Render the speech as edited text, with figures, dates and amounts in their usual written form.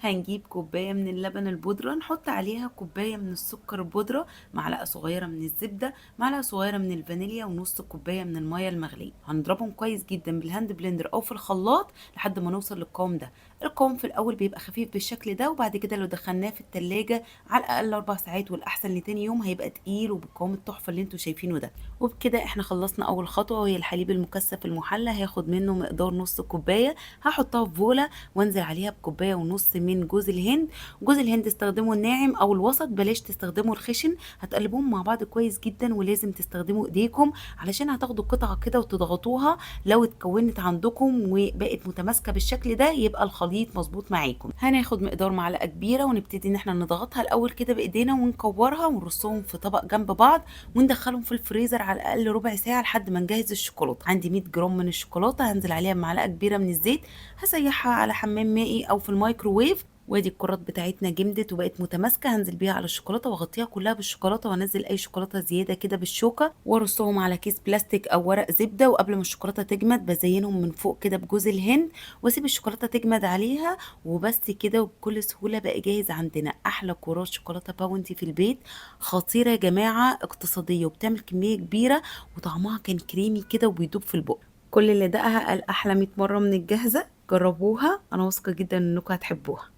هنجيب كوباية من اللبن البودرة، نحط عليها كوباية من السكر البودرة، معلقة صغيرة من الزبدة، معلقة صغيرة من الفانيليا، ونص كوباية من المية المغلية. هنضربهم كويس جدا بالهاند بلندر او في الخلاط لحد ما نوصل للقوام ده. القوام في الاول بيبقى خفيف بالشكل ده، وبعد كده لو دخلناه في التلاجة على الاقل 4 ساعات، والاحسن لتاني يوم هيبقى تقيل وبالقوام التحفة اللي انتوا شايفينه ده. وبكده احنا خلصنا اول خطوة، وهي الحليب المكثف المحلى. هاخد منه مقدار نص كوباية، هحطها في بولة وانزل عليها بكوباية ونص من جوز الهند. جوز الهند استخدمه الناعم او الوسط، بلاش تستخدموا الخشن. هتقلبوهم مع بعض كويس جدا، ولازم تستخدموا ايديكم علشان هتاخدوا قطعة كده وتضغطوها. لو اتكونت عندكم وبقت متماسكة بالشكل ده يبقى الخليط مظبوط معاكم. هناخد مقدار معلقة كبيرة ونبتدي ان احنا نضغطها الاول كده بايدينا ونكورها ونرصهم في طبق جنب بعض، وندخلهم في الفريزر على الاقل ربع ساعة لحد ما نجهز الشوكولاتة. عندي 100 جرام من الشوكولاتة، هنزل عليها بمعلقة كبيرة من الزيت، هسيحها على حمام مائي او في الميكروويف. وادي الكرات بتاعتنا جمدت وبقت متماسكه. هنزل بيها على الشوكولاته واغطيها كلها بالشوكولاته، وانزل اي شوكولاته زياده كده بالشوكه وارصهم على كيس بلاستيك او ورق زبده. وقبل ما الشوكولاته تجمد بزينهم من فوق كده بجوز الهند، واسيب الشوكولاته تجمد عليها. وبس كده، وبكل سهوله بقى جاهز عندنا احلى كرات شوكولاته باونتي في البيت. خطيره يا جماعه، اقتصاديه وبتعمل كميه كبيره، وطعمها كان كريمي كده وبيدوب في البق. كل اللي دقها قال احلى 100 مره من الجاهزه. جربوها، انا واثقه جدا انكم هتحبوها.